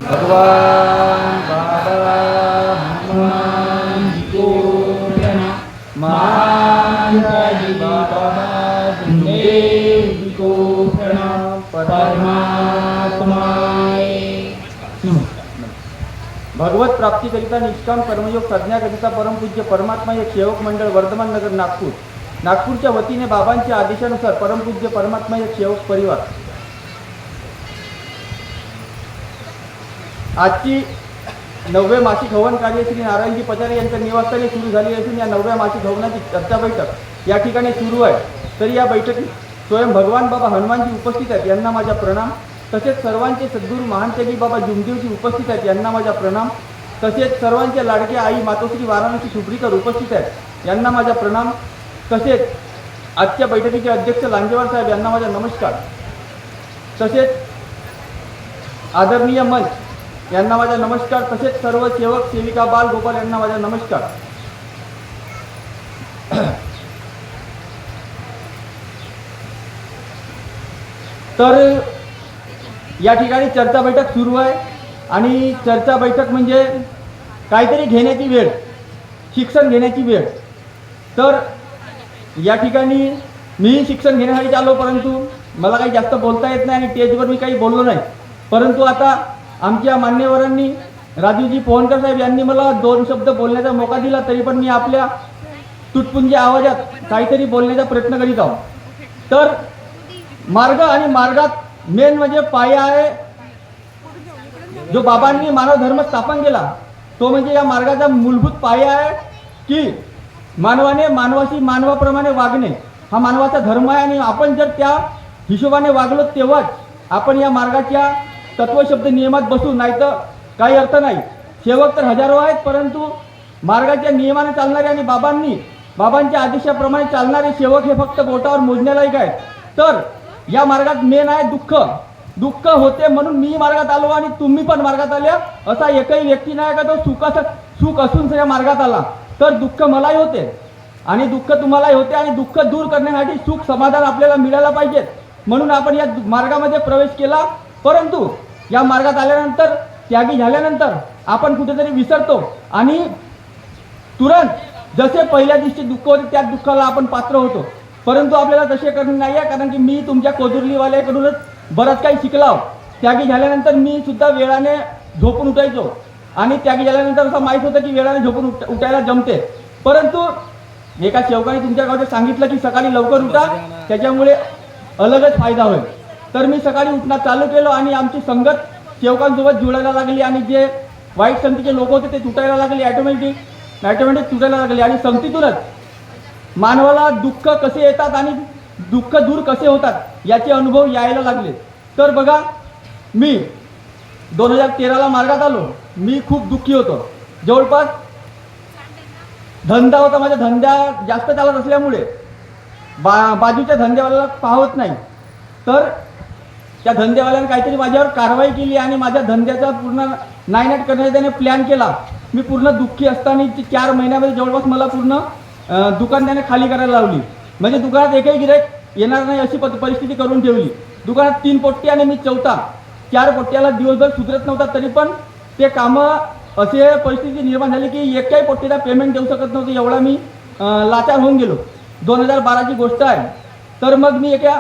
भगवान बाबा हनुमान जी को प्रणाम। महाराज बाबा गुरुदेव जी को प्रणाम। परमात्माए भगवत प्राप्तीकरिता निष्काम कर्मयोग साधण्याकरिता परमपूज्य परमात्मा एक सेवक मंडळ वर्धमान नगर नागपूरच्या वतीने बाबांच्या आदेशानुसार परमपूज्य परमात्मा एक सेवक परिवार आजची 9वे मासिक हवन कार्य श्री नारायणजी पचारे यांच्या निवासस्थानी सुरू झाली असून या 9व्या मासिक हवनाची चर्चा बैठक या ठिकाणी सुरू आहे। तरी या बैठकीत स्वयं भगवान बाबा हनुमानजी उपस्थित आहेत, यांना माझा प्रणाम। तसेच सर्वांचे सद्गुरू महानतेगी बाबा जुमदेवजी उपस्थित आहेत, यांना माझा प्रणाम। तसेच सर्वांच्या लाडक्या आई मातोश्री वाराणसी सुप्रीकर उपस्थित आहेत, यांना माझा प्रणाम। तसेच आजच्या बैठकीचे अध्यक्ष लांजेवार साहेब यांना माझा नमस्कार। तसेच आदरणीय मंच यांना माझा नमस्कार। तसेच सर्व सेवक सेविका बाल गोपाल यांना माझा नमस्कार। तर या ठिकाणी चर्चा बैठक सुरू आहे आणि चर्चा बैठक म्हणजे काहीतरी घेण्याची वेळ, शिक्षण घेण्याची वेळ। तर या ठिकाणी मी शिक्षण घेण्यासाठी आलो, परंतु मला काही जास्त बोलता येत नाही आणि स्टेजवर मी काही बोललो नाही। परंतु आता आमच्या मान्यवरांनी राजूजी पोहनकर साहेब यांनी मला 2 शब्द बोलण्याचा मौका दिला, तरी पण मी आपल्या तुटपुंजी आवाजात काहीतरी बोलण्याचा प्रयत्न करीत आहोत। तर मार्ग आणि मार्गात मेन म्हणजे पाया आहे जो बाबांनी मानव धर्म स्थापन केला, तो म्हणजे या मार्गाचा मूलभूत पाया आहे की मानवाने मानवाशी मानवाप्रमाणे वागणे हा मानवाचा धर्म आहे। आणि आपण जर त्या हिशोबाने वागलो तेव्हाच आपण या मार्गाच्या तत्वशब्द नियमात बसू, नाही तर काही अर्थ नाही। सेवक तर हजारो आहेत, परंतु मार्गाच्या नियमाने चालणारे आणि बाबांच्या आदेशाप्रमाणे चालणारे सेवक हे फक्त बोटावर मोजण्यालायक आहेत। तर या मार्गात मेन आहे दुःख होते म्हणून मी मार्गात आलो आणि तुम्ही पण मार्गात आल्या, असा एकही व्यक्ती नाही का तो सुख असून या मार्गात आला। तर दुःख मलाही होते आणि दुःख तुम्हालाही होते आणि दुःख दूर करण्यासाठी सुख समाधान आपल्याला मिळायला पाहिजे, म्हणून आपण या मार्गामध्ये प्रवेश केला। परंतु या मार्गात आल्यानंतर त्यागी झाल्यानंतर आपण कुठेतरी विसरतो आणि तुरंत जसे पहिल्या दिवशी दुःख होते त्या दुःखाला आपण पात्र होतो। परंतु आपल्याला तसे करणे नाही आहे, कारण की मी तुमच्या कोदुर्लीवाल्याकडूनच बरंच काही शिकलो। त्यागी झाल्यानंतर मी सुद्धा वेळाने झोपून उठायचो आणि त्यागी झाल्यानंतर असं माहीत होतं की वेळाने झोपून उठायला जमते। परंतु एका सेवकाने तुमच्या गावात सांगितलं की सकाळी लवकर उठा, त्याच्यामुळे अलगच फायदा होईल। तर मी सकाळी उठणं चालू केलं आणि आमची संगत सेवकांसोबत जुळायला लागली आणि जे वाईट संगतीचे लोक होते ते तुटायला लागले, ऑटोमॅटिक तुटायला लागले। आणि संगतीतूनच मानवाला दुःख कसे येतात आणि दुःख दूर कसे होतात याचे अनुभव यायला लागले। तर बघा, मी 2013ला मार्गात आलो, मी खूप दुःखी होतो। जवळपास धंदा होता, माझ्या धंदा जास्त चालत असल्यामुळे बाजूच्या धंद्यावाल्याला पाहत नाही। तर त्या धंद्यावाल्याने काहीतरी माझ्यावर कारवाई केली आणि माझ्या धंद्याचा पूर्ण नायनाट करण्याचा त्याने प्लॅन केला। मी पूर्ण दुःखी असताना 4 महिन्यामध्ये जवळपास मला पूर्ण दुकान त्याने खाली करायला लावली, म्हणजे दुकानात एकही गिऱ्हाईक येणार नाही अशी परिस्थिती करून ठेवली। दुकानात 3 पोट्टे आणि मी चौथा, 4 पोट्ट्याला दिवसभर सुधरत नव्हता, तरी पण ते कामं असे परिस्थिती निर्माण झाली की एकही पोट्टीला पेमेंट देऊ शकत नव्हते, एवढा मी लाचार होऊन गेलो। 2012ची गोष्ट आहे। तर मग मी एका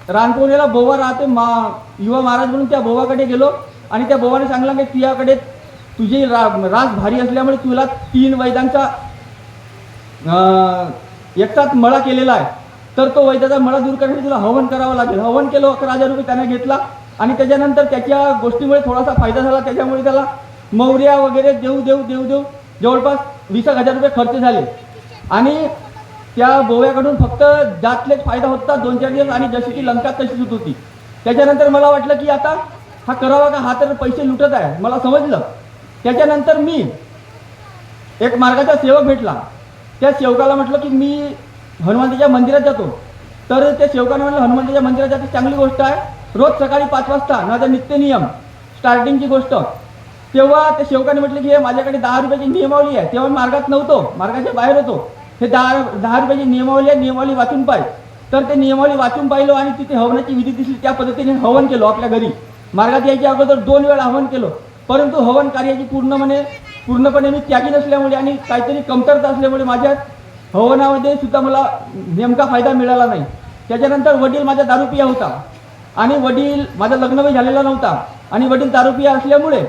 रानकोणीला बोवा राहते युवा महाराज म्हणून, त्या बोवाकडे गेलो आणि त्या बोवाने सांगितलं की तुझ्याकडे तुझी रास भारी असल्यामुळे तुला 3 वैद्यांचा एकटाच मळा केलेला आहे, तर तो वैद्याचा मळा दूर करण्यासाठी तुला हवन करावं लागेल। हवन केलं, 11,000 रुपये त्याने घेतला आणि त्याच्यानंतर त्याच्या गोष्टीमुळे थोडासा फायदा झाला, त्याच्यामुळे त्याला मौर्या वगैरे देऊ जवळपास 20,000 रुपये खर्च झाले। आणि त्या बोव्याकडून फक्त जातलेच फायदा होता 2-4 दिवस, आणि जशी की लंका तशीच होत होती। त्याच्यानंतर मला वाटलं की आता हा करावा का, हा तर पैसे लुटत आहे, मला समजलं। त्याच्यानंतर मी एक मार्गाचा सेवक भेटला, त्या सेवकाला म्हटलं की मी हनुमंताच्या मंदिरात जातो। तर त्या सेवकाने म्हटलं हनुमंताच्या मंदिरात जाते चांगली गोष्ट आहे, रोज सकाळी 5 वाजता माझा नित्य नियम स्टार्टिंगची गोष्ट। तेव्हा त्या सेवकाने म्हटलं की हे माझ्याकडे 10 रुपयाची नियमावली आहे, तेव्हा मार्गात नव्हतो, मार्गाच्या बाहेर होतो। हे 10 रुपयाची नियमावली आहे, नियमावली वाचून पाय। तर ते नियमावली वाचून पाहिलो आणि तिथे हवनाची विधी दिसली, त्या पद्धतीने हवन केलो आपल्या घरी। मार्गात यायच्या अगोदर 2 वेळा हवन केलो परंतु हवन कार्याची पूर्णपणे मी त्यागी नसल्यामुळे आणि काहीतरी कमतरता असल्यामुळे माझ्या हवनामध्ये सुद्धा मला नेमका फायदा मिळाला नाही. त्याच्यानंतर वडील माझा दारूपिया होता आणि माझं लग्नही झालेलं नव्हता आणि वडील दारूपिया असल्यामुळे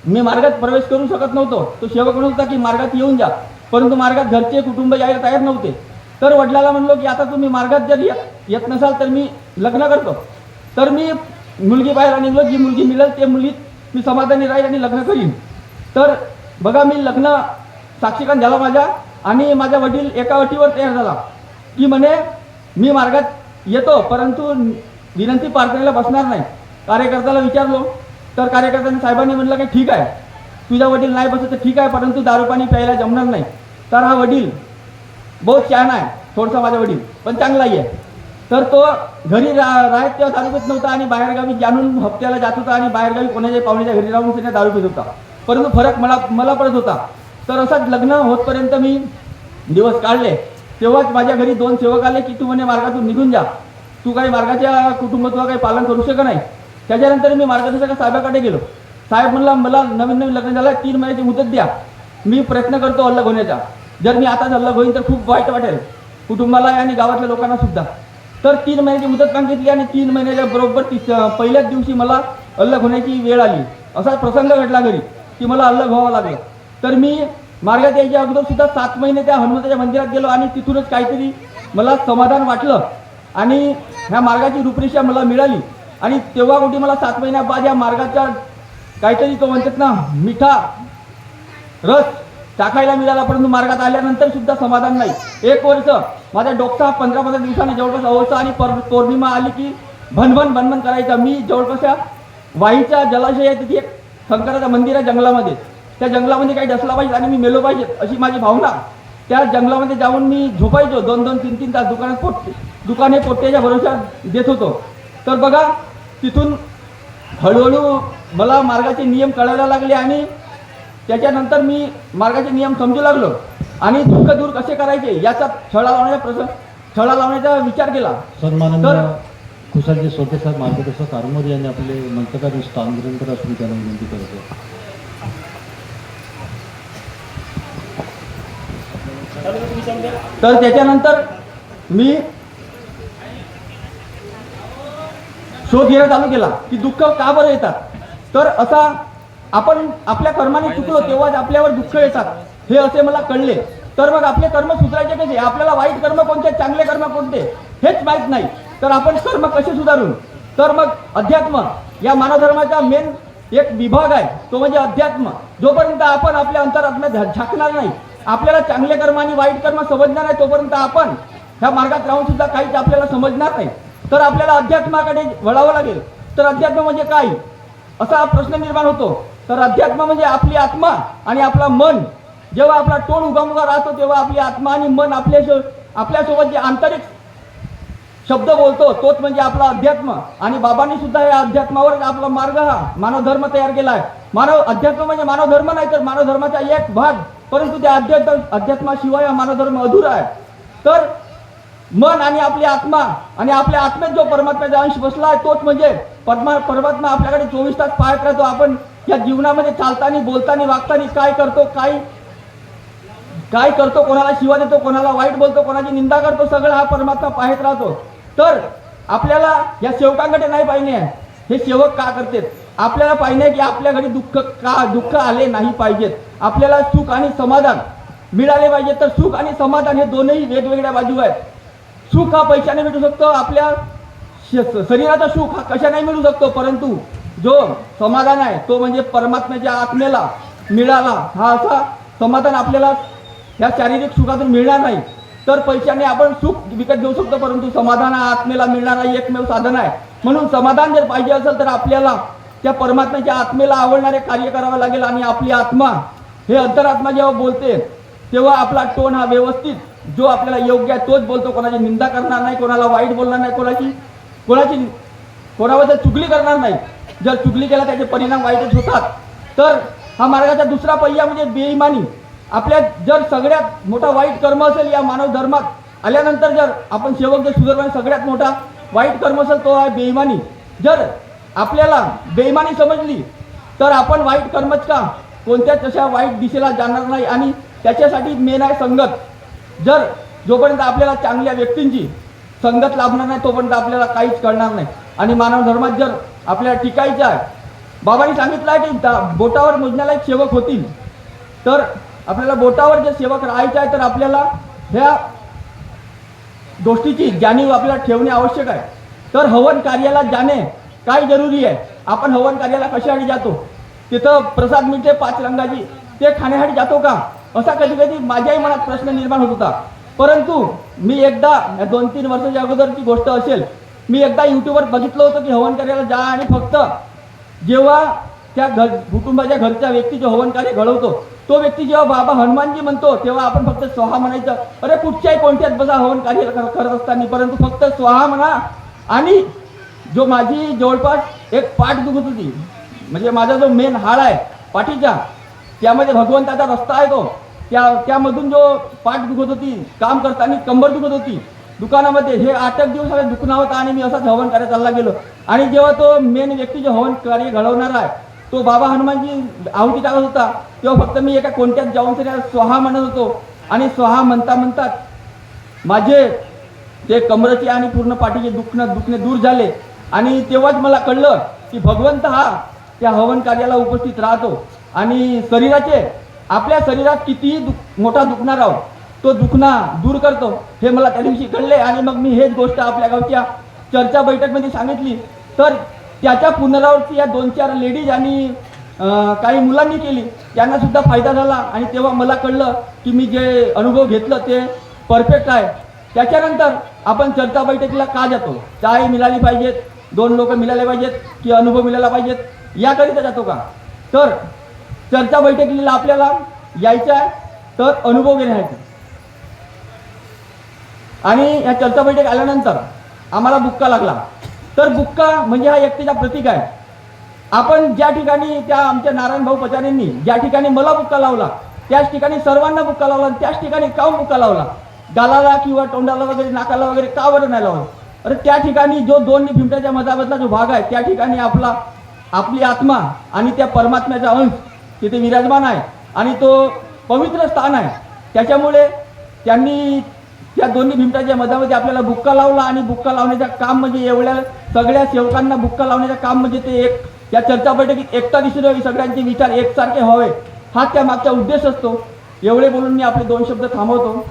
मी मार्गात प्रवेश करू शकत नव्हतो. तो सेवक म्हणत होता की मार्गात येऊन जा, परंतु मार्गात घरचे कुटुंब यायला तयार नव्हते. तर वडिलाला म्हणलो की आता तुम्ही मार्गात जर येत नसाल तर मी लग्न करतो. तर मी मुलगी पाहायला निघलो, जी मुलगी मिळेल ते मुलीत मी समाधानी राहील आणि लग्न करीन. तर बघा, मी लग्न साक्षीकांत झाला माझ्या आणि माझा वडील एका अटीवर तयार झाला की म्हणे मी मार्गात येतो परंतु विनंती प्रार्थनेला बसणार नाही. कार्यकर्त्याला विचारलो तर कार्यकर्त्यांनी साहेबांनी म्हटलं की ठीक आहे, तुझा वडील नाही बसत तर ठीक आहे, परंतु दारू पाणी प्यायला जमणार नाही. तर हा वडील बहुत छान आहे, थोडसा माझा वडील पण चांगलाही आहे. तर तो घरी राहत तेव्हा दारू पित नव्हता आणि बाहेरगावी जाणून हप्त्याला जात होता आणि बाहेरगावी कोणाच्या पाहुण्याच्या घरी राहून तिने दारू पित होता, परंतु फरक मला पडत होता. तर असाच लग्न होतपर्यंत मी दिवस काढले. तेव्हाच माझ्या घरी 2 सेवक आले की तू म्हणे मार्गातून निघून जा, तू काही मार्गाच्या कुटुंबात काही पालन करू शकत नाही. त्याच्यानंतर मी मार्गदर्शक साहेबाकडे गेलो. साहेब म्हणला मला नवीन लग्न झालं, 3 महिन्याची मुदत द्या, मी प्रयत्न करतो अलग होण्याचा. जर मी आताच अलग होईन तर खूप वाईट वाटेल कुटुंबाला आणि गावातल्या लोकांना सुद्धा. तर 3 महिन्याची मुदत मागितली आणि 3 महिन्याच्या बरोबर पहिल्याच दिवशी मला अलग होण्याची वेळ आली. असा प्रसंग घडला घरी की मला अलग व्हावं लागलं. तर मी मार्गात यायच्या अगोदर सुद्धा 7 महिने त्या हनुमंताच्या मंदिरात गेलो आणि तिथूनच काहीतरी मला समाधान वाटलं आणि ह्या मार्गाची रूपरेषा मला मिळाली. आणि तेव्हा कुठे मला 7 महिन्याबाद या मार्गाचा काहीतरी तो म्हणतात ना मिठा रस टाकायला मिळाला, परंतु मार्गात आल्यानंतर सुद्धा समाधान नाही. 1 वर्ष माझा डोकसा 15-15 दिवसाने जवळपास अवस्था आणि पौर्णिमा आली की भनभन करायचा. मी जवळपास वाईच्या जलाशय आहे तिथे एक शंकराचं मंदिर आहे जंगलामध्ये, त्या जंगलामध्ये काही डसला पाहिजे आणि मी मेलो पाहिजे अशी माझी भावना. त्या जंगलामध्ये जाऊन मी झोपायचो 2-2, 3-3 तास. दुकाने पोट्याच्या भरोशात देत होतो. तर बघा, तिथून हळूहळू मला मार्गाचे नियम कळायला लागले आणि त्याच्यानंतर मी मार्गाचे नियम समजू लागलो आणि दुःख दूर कसे करायचे याचा छळा लावण्याचा विचार केला. सन्माननीय कुशलजी सोते साहेब मार्गदर्शक कारमोदी यांनी आपले मंत्रकारी स्थान निरंतर असून त्यांना विनंती करतो. तर त्याच्यानंतर मी शोध घेणं चालू केला की दुःख का बरं येतात. तर असा आपण आपल्या कर्माने चुकलो तेव्हाच आपल्यावर दुःख येतात हे असे मला कळले. तर मग आपले कर्म सुधारायचे कसे, आपल्याला वाईट कर्म कोणते चांगले कर्म कोणते हेच माहीत नाही. तर आपण कर्म कसे सुधारू. तर मग अध्यात्म या मानवधर्माचा मेन एक विभाग आहे, तो म्हणजे अध्यात्म. जोपर्यंत आपण आपल्या अंतरात्म्यात झाकणार नाही, आपल्याला चांगले कर्म आणि वाईट कर्म समजणार नाही, तोपर्यंत आपण ह्या मार्गात राहून सुद्धा काहीच आपल्याला समजणार नाही. तर आपल्याला अध्यात्माकडे वळावं लागेल. तर अध्यात्म म्हणजे काय असा प्रश्न निर्माण होतो. तर अध्यात्म म्हणजे आपली आत्मा आणि आपला मन. जेव्हा आपला टोन उगामुगा राहतो तेव्हा आपली आत्मा आणि मन आपल्यासोबत जे आंतरिक शब्द बोलतो तोच म्हणजे आपला अध्यात्म. आणि बाबांनी सुद्धा या अध्यात्मावर आपला मार्ग हा मानव धर्म तयार केला आहे. अध्यात्म म्हणजे मानव धर्म नाही तर मानव धर्माचा एक भाग, परंतु त्या अध्यात्माशिवाय हा मानव धर्म अधुरा आहे. तर मन आणि आपली आत्मा आणि आपल्या आत्म्यात जो परमात्म्याचा अंश बसला आहे तोच म्हणजे परमात्मा आपल्याकडे 24 तास पाहत राहतो. आपण या जीवनामध्ये चालताना बोलताना वागताना काय करतो, कोणाला शिवा देतो, कोणाला वाईट बोलतो, कोणाची निंदा करतो, सगळं हा परमात्मा पाहत राहतो. तर आपल्याला या सेवकांकडे नाही पाहिजे आहे हे सेवक का करतात. आपल्याला पाहिजे की आपल्या घरी दुःख आले नाही पाहिजेत, आपल्याला सुख आणि समाधान मिळाले पाहिजे. तर सुख आणि समाधान हे दोनही वेगवेगळ्या बाजू आहेत. सुख हा पैशाने मिळू शकतो, आपल्या शरीराचा सुख हा कशाने मिळू शकतो, परंतु जो समाधान आहे तो म्हणजे परमात्म्याच्या आत्मेला मिळाला हा असा समाधान आपल्याला ह्या शारीरिक सुखातून मिळणार नाही. तर पैशाने आपण सुख विकत घेऊ शकतो, परंतु समाधान हा आत्मेला मिळणारा एकमेव साधन आहे. म्हणून समाधान जर पाहिजे असेल तर आपल्याला त्या परमात्म्याच्या आत्मेला आवडणारे कार्य करावे लागेल. आणि आपली आत्मा हे अंतरात्मा जेव्हा बोलते तेव्हा आपला टोन हा व्यवस्थित जो आपल्याला योग्य आहे तोच बोलतो. कोणाची निंदा करणार नाही, कोणाला वाईट बोलणार नाही, कोणाबद्दल चुगली करणार नाही. जर चुगली केला त्याचे परिणाम वाईटच होतात. तर हा मार्गाचा दुसरा पहिया म्हणजे बेईमानी. आपल्या जर सगळ्यात मोठा वाईट कर्म असेल या मानव धर्मात आल्यानंतर जर आपण सेवक जर सुधारणार सगळ्यात मोठा वाईट कर्म असेल तो आहे बेईमानी. जर आपल्याला बेईमानी समजली तर आपण वाईट कर्मच का कोणत्याच अशा वाईट दिशेला जाणार नाही. आणि त्याच्यासाठी मेन आहे संगत. जर जोपर्यंत आपल्याला चांगल्या व्यक्तींची संगत लाभणार नाही तोपर्यंत आपल्याला काहीच कळणार नाही. आणि मानव धर्मात जर आपल्याला टिकायचं आहे, बाबांनी सांगितलं आहे की बोटावर मोजण्याला एक सेवक होतील. तर आपल्याला बोटावर जर सेवक राहायचं आहे तर आपल्याला ह्या गोष्टीची जाणीव आपल्याला ठेवणे आवश्यक आहे. तर हवन कार्याला जाणे काय जरुरी आहे. आपण हवन कार्याला कशासाठी जातो, तिथं प्रसाद मिळते 5 रंगाची, ते खाण्यासाठी जातो का, असा कधी कधी माझ्याही मनात प्रश्न निर्माण होत होता. परंतु मी एकदा 2-3 वर्षाच्या अगोदरची गोष्ट असेल, मी एकदा यूट्यूबवर बघितलं होतं की हवन कार्याला जा आणि फक्त जेव्हा त्या कुटुंबाच्या घरच्या व्यक्ती जो हवन कार्य घडवतो तो व्यक्ती जेव्हा बाबा हनुमानजी म्हणतो तेव्हा आपण फक्त स्वाहा म्हणायचं. अरे कुठच्याही कोणत्याच बसा हवन कार्य करत असताना, परंतु फक्त स्वाहा म्हणा. आणि जो माझी जवळपास एक पाठ दुखत होती, म्हणजे माझा जो मेन हाड आहे पाठीचा, त्यामध्ये भगवंताचा रस्ता आहे तो, त्यामधून जो पाठ दुखत होती, काम करताना कंबर दुखत होती दुकानामध्ये, हे 8 दिवस सगळे दुखणं होतं. आणि मी असाच हवन कार्य चालला गेलो. आणि जेव्हा तो मेन व्यक्ती जो हवन कार्य घडवणार आहे तो बाबा हनुमानजी आहुती टाकत होता, तेव्हा फक्त मी एका कोणत्याच जाऊन स्वाहा म्हणत होतो. आणि स्वाहा म्हणता म्हणतात माझे ते कमरेचे आणि पूर्ण पाठीचे दुखणे दूर झाले. आणि तेव्हाच मला कळलं की भगवंत हा त्या हवन कार्याला उपस्थित राहतो. आणि आपल्या शरीरात कितीही मोठा दुखणार आहोत तो दुखणा दूर करतो, हे मला त्या दिवशी कळले. आणि मग मी हेच गोष्ट आपल्या गावच्या चर्चा बैठकमध्ये सांगितली. तर त्याच्या पुनरावृत्ती या 2-4 लेडीज आणि काही मुलांनी केली, त्यांना सुद्धा फायदा झाला. आणि तेव्हा मला कळलं की मी जे अनुभव घेतलं ते परफेक्ट आहे. त्याच्यानंतर आपण चर्चा बैठकीला का जातो, चाय मिळाली पाहिजेत, 2 लोक मिळाले पाहिजेत, की अनुभव मिळाला पाहिजेत, याकरिता जातो का. तर चर्चा बैठकीला आपल्याला यायचं आहे तर अनुभव घेण्यासाठी. आणि या चर्चा बैठक आल्यानंतर आम्हाला बुक्का लागला. तर बुक्का म्हणजे हा एकतेचा प्रतीक आहे. आपण ज्या ठिकाणी त्या आमच्या नारायण भाऊ पचारेंनी ज्या ठिकाणी मला बुक्का लावला त्याच ठिकाणी सर्वांना बुक्का लावला. त्याच ठिकाणी का बुक्का लावला, गालाला किंवा तोंडाला वगैरे नाकाला वगैरे का बरं नाही लावला. अरे त्या ठिकाणी जो 2 भिमट्याच्या मधामधला जो भाग आहे त्या ठिकाणी आपली आत्मा आणि त्या परमात्म्याचा अंश तिथे विराजमान आहे आणि तो पवित्र स्थान आहे. त्याच्यामुळे त्यांनी त्या 2 भिमटाच्या मधामध्ये आपल्याला बुक्का लावला. आणि बुक्का लावण्याचं काम म्हणजे एवढ्या सगळ्या सेवकांना बुक्का लावण्याचं काम म्हणजे ते एक या चर्चा बैठकीत एकता दिसून यावी, सगळ्यांचे विचार एकसारखे व्हावे, हा त्या मागचा उद्देश असतो. एवढे बोलून मी आपले 2 शब्द थांबवतो.